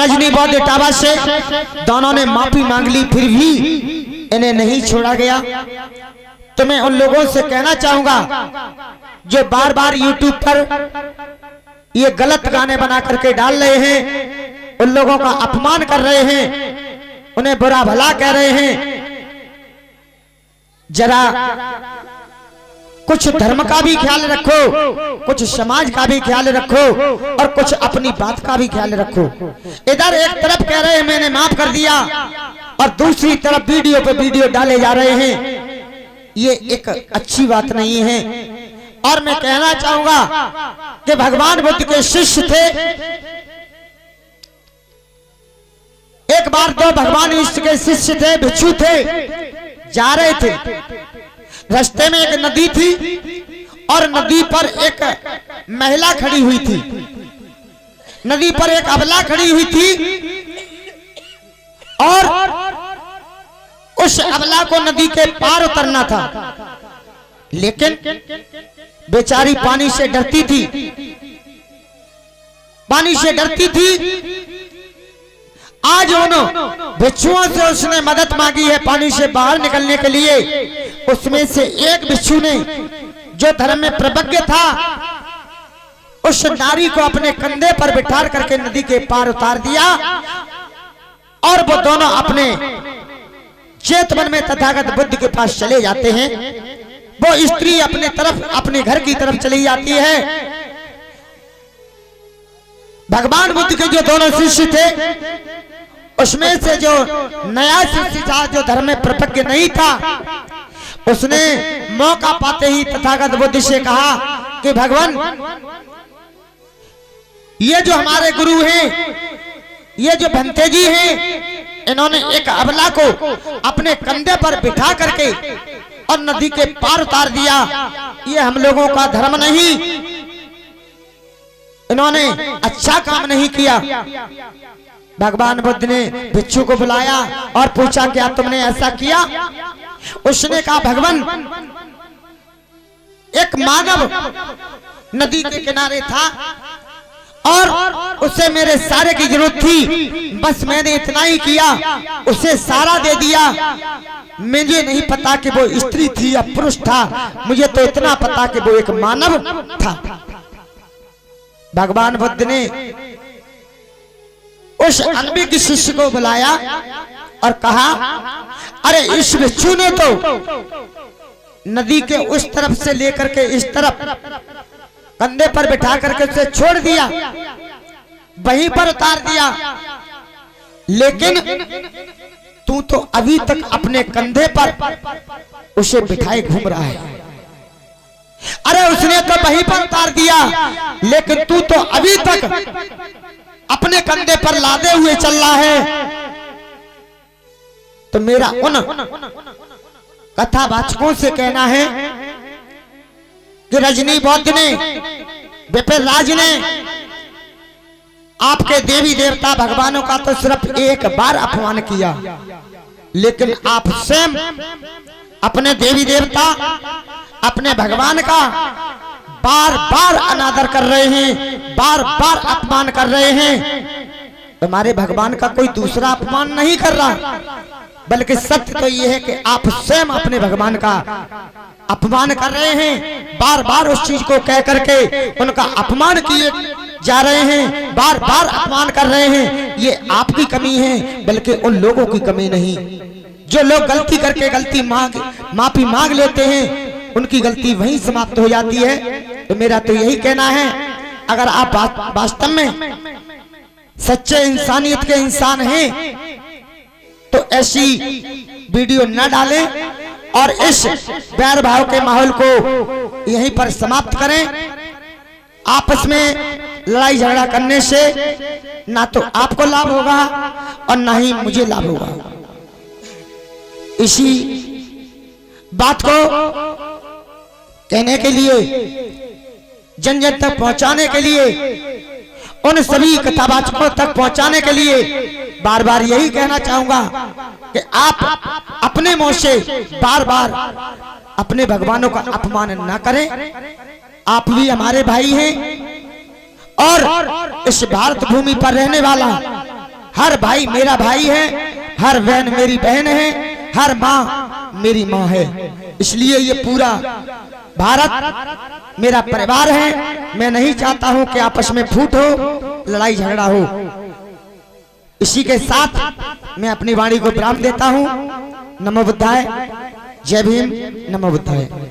रजनी बौद्ध इटावा से दोनों ने माफी मांग ली, फिर भी इन्हें नहीं छोड़ा गया। तो मैं उन लोगों से कहना चाहूंगा जो बार बार यूट्यूब पर ये गलत गाने बना करके डाल रहे हैं, उन लोगों का अपमान कर रहे हैं, उन्हें बुरा भला कह रहे हैं, जरा कुछ धर्म का भी ख्याल रखो, कुछ समाज का भी ख्याल रखो और कुछ अपनी बात का भी ख्याल रखो। इधर एक तरफ कह रहे हैं मैंने माफ कर दिया और दूसरी तरफ वीडियो पे वीडियो डाले जा रहे हैं, ये एक अच्छी बात नहीं है। और मैं कहना चाहूंगा कि भगवान बुद्ध के शिष्य थे, एक बार दो भगवान विष्णु के शिष्य थे, भिक्षु थे, जा रहे थे, रास्ते में एक नदी थी और नदी पर एक महिला खड़ी हुई थी, नदी पर एक अबला खड़ी हुई थी और उस अबला को नदी के पार उतरना था, लेकिन बेचारी पानी से डरती थी, पानी से डरती थी। आज उन भिक्षुओं से उसने मदद मांगी है पानी से बाहर निकलने के लिए। उसमें से एक भिक्षु ने जो धर्म में प्रज्ञ था उस नारी को अपने कंधे पर बिठा करके नदी के पार उतार दिया और वो दोनों अपने चेतवन में तथागत बुद्ध के पास चले जाते हैं। वो स्त्री अपने तरफ अपने घर की तरफ चली जाती है। भगवान बुद्ध के जो दोनों शिष्य थे उसमें से जो नया शिष्य था जो धर्म में प्रपज्ञ नहीं था, उसने मौका पाते ही तथागत बुद्ध से कहा कि भगवान ये जो हमारे गुरु हैं, ये जो भंते जी हैं, इन्होंने एक अबला को अपने कंधे पर बिठा करके और नदी के पार उतार दिया, ये हम लोगों का धर्म नहीं, इन्होंने अच्छा काम नहीं किया। भगवान बुद्ध ने भिक्षु को बुलाया और पूछा क्या तुमने ऐसा किया? उसने कहा भगवान एक मानव नदी के किनारे था और उसे मेरे सारे की जरूरत थी, बस मैंने इतना ही किया, उसे सारा दे दिया। मुझे नहीं पता कि वो स्त्री थी या पुरुष था, मुझे तो इतना पता कि वो एक मानव था। भगवान बुद्ध ने उस अनभिज्ञ शिष्य को बुलाया और कहा अरे इस भिक्षु ने तो नदी के उस तरफ से लेकर के इस तरफ कंधे पर बिठा करके उसे छोड़ दिया, वहीं पर उतार दिया, लेकिन तू तो अभी तक अपने कंधे पर उसे बिठाए घूम रहा है। अरे उसने तो वहीं पर उतार दिया, लेकिन तू तो अभी तक अपने कंधे पर लादे हुए चल रहा है। तो मेरा उन कथावाचकों से कहना है कि रजनी बौद्ध ने, विपिन राज ने आपके देवी देवता भगवानों का तो सिर्फ एक बार अपमान किया, लेकिन आप स्वयं अपने देवी देवता अपने भगवान का बार बार अनादर कर रहे हैं, बार बार अपमान कर रहे हैं। तुम्हारे भगवान का कोई दूसरा अपमान नहीं कर रहा, बल्कि सत्य तो यह है कि आप स्वयं अपने भगवान का अपमान कर रहे हैं। बार बार उस चीज को कह करके उनका अपमान किए जा रहे हैं, बार बार अपमान कर रहे हैं। ये आपकी कमी है, बल्कि उन लोगों की कमी नहीं। जो लोग गलती करके माफी मांग लेते हैं, उनकी गलती वहीं समाप्त हो जाती है। तो मेरा तो यही कहना है, अगर आप वास्तव में सच्चे इंसानियत के इंसान हैं तो ऐसी वीडियो न डालें और इस बैर भाव के माहौल को यहीं पर समाप्त करें। आपस में लड़ाई झगड़ा करने से ना तो आपको लाभ होगा और ना ही मुझे लाभ होगा। इसी बात को कहने के लिए, जन जन तक पहुंचाने के लिए, उन सभी कथावाचकों तक पहुंचाने के लिए बार बार यही कहना चाहूंगा कि आप अपने मुंह से बार बार अपने भगवानों का अपमान न करें। आप भी हमारे भाई हैं और इस भारत भूमि पर रहने वाला हर भाई मेरा भाई है, हर बहन मेरी बहन है, हर माँ मेरी माँ है। इसलिए ये पूरा भारत मेरा परिवार है। मैं नहीं चाहता हूं कि आपस में फूट हो, लड़ाई झगड़ा हो। इसी के साथ मैं अपनी वाणी को विराम देता हूं। नमो बुद्धाय, जय भीम, नमो बुद्धाय।